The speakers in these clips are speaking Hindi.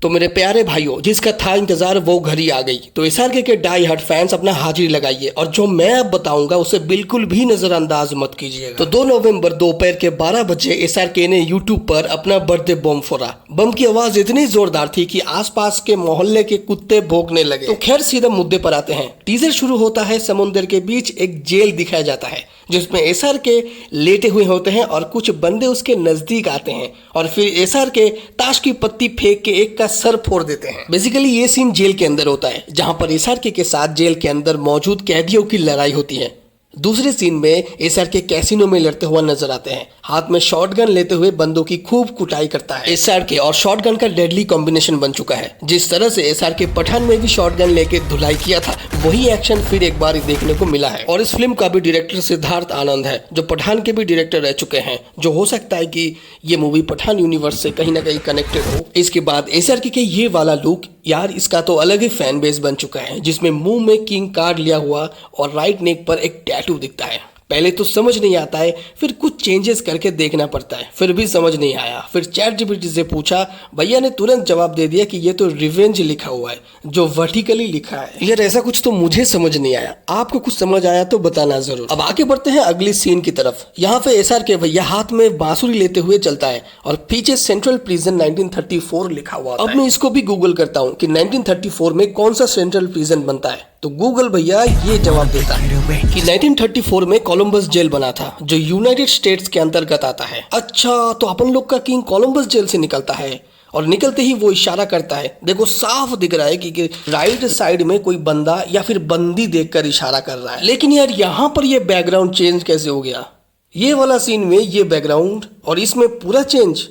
तो मेरे प्यारे भाइयों, जिसका था इंतजार वो घड़ी आ गई। तो एसआरके के डाई हार्ड फैंस अपना हाजिरी लगाइए और जो मैं अब बताऊंगा उसे बिल्कुल भी नजरअंदाज मत कीजिएगा। तो 2 नवंबर दोपहर के 12 बजे एसआरके ने यूट्यूब पर अपना बर्थडे बम फोड़ा। बम की आवाज इतनी जोरदार थी कि आसपास के मोहल्ले के कुत्ते भौंकने लगे। तो खैर सीधा मुद्दे पर आते हैं। टीजर शुरू होता है, समुद्र के बीच एक जेल दिखाया जाता है जिसमें एसआरके लेटे हुए होते हैं और कुछ बंदे उसके नजदीक आते हैं और फिर एसआरके ताश की पत्ती फेंक के एक का सर फोड़ देते हैं। बेसिकली ये सीन जेल के अंदर होता है जहां पर एसआरके के साथ जेल के अंदर मौजूद कैदियों की लड़ाई होती है। दूसरे सीन में एसआरके कैसीनो में लड़ते हुआ नजर आते हैं। हाथ में शॉटगन लेते हुए बंदों की खूब कुटाई करता है। एसआरके और शॉटगन का डेडली कॉम्बिनेशन बन चुका है। जिस तरह से एसआरके पठान में भी शॉटगन लेके धुलाई किया था, वही एक्शन फिर एक बार देखने को मिला है। और इस फिल्म का भी डायरेक्टर सिद्धार्थ आनंद है, जो पठान के भी डायरेक्टर रह चुके हैं, जो हो सकता है कि ये मूवी पठान यूनिवर्स से कहीं ना कहीं कनेक्टेड हो। इसके बाद एसआरके के ये वाला लुक, यार इसका तो अलग ही फैन बेस बन चुका है, जिसमें मुंह में किंग कार्ड लिया हुआ और राइट नेक पर एक टैटू दिखता है। पहले तो समझ नहीं आता है, फिर कुछ चेंजेस करके देखना पड़ता है, फिर भी समझ नहीं आया। फिर चैट जीपीटी से पूछा, भैया ने तुरंत जवाब दे दिया कि ये तो रिवेंज लिखा हुआ है, जो वर्टिकली लिखा है। यार ऐसा कुछ तो मुझे समझ नहीं आया, आपको कुछ समझ आया तो बताना जरूर। अब आगे बढ़ते हैं अगली सीन की तरफ। यहाँ पे एसआरके भैया हाथ में बांसुरी लेते हुए चलता है और पीछे सेंट्रल प्रिजन 1934 लिखा हुआ है। अब मैं इसको भी गूगल करता हूँ कि 1934 में कौन सा सेंट्रल प्रिजन बनता है, तो गूगल भैया ये जवाब देता है कि 1934 में कोलंबस जेल बना था, जो यूनाइटेड स्टेट्स के अंतर्गत आता है। अच्छा, तो अपन लोग का किंग कोलंबस जेल से निकलता है और निकलते ही वो इशारा करता है। देखो साफ दिख रहा है कि राइट साइड में कोई बंदा या फिर बंदी देखकर इशारा कर रहा है। लेकिन यार यहाँ पर ये बैकग्राउंड चेंज कैसे हो गया? ये वाला सीन में ये बैकग्राउंड और इसमें पूरा चेंज,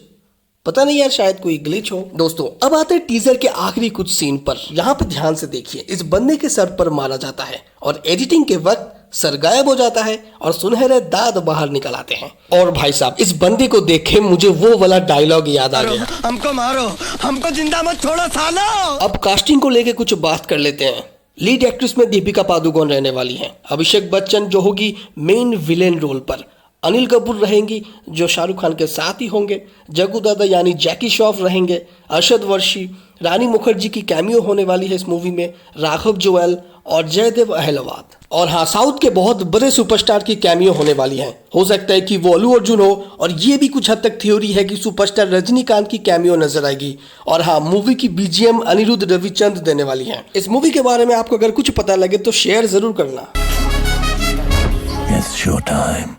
पता नहीं यार, शायद कोई ग्लिच हो। दोस्तों अब आते हैं टीजर के आखिरी कुछ सीन पर। यहाँ पर ध्यान से देखिए, इस बंदे के सर पर मारा जाता है और एडिटिंग के वक्त सर गायब हो जाता है और सुनहरे दांत बाहर निकल आते हैं। और भाई साहब, इस बंदे को देखे मुझे वो वाला डायलॉग याद आ गया, हमको मारो, हमको जिंदा मत छोड़ो सालो। अब कास्टिंग को लेके कुछ बात कर लेते हैं। लीड एक्ट्रेस में दीपिका पादुकोण रहने वाली है। अभिषेक बच्चन जो होगी मेन विलेन रोल पर। अनिल कपूर रहेंगी जो शाहरुख खान के साथ ही होंगे। जग्गू दादा यानी जैकी श्रॉफ रहेंगे। अरशद वर्शी, रानी मुखर्जी की कैमियो होने वाली है इस मूवी में। राघव जुएल और जयदेव अहलवाद। और हाँ, साउथ के बहुत बड़े सुपरस्टार की कैमियो होने वाली है। हो सकता है कि वो अल्लू अर्जुन हो, और ये भी कुछ हद तक थ्योरी है कि सुपरस्टार रजनीकांत की कैमियो नजर आएगी। और हाँ, मूवी की बीजीएम अनिरुद्ध रविचंद्र देने वाली है। इस मूवी के बारे में आपको अगर कुछ पता लगे तो शेयर जरूर करना। It's showtime.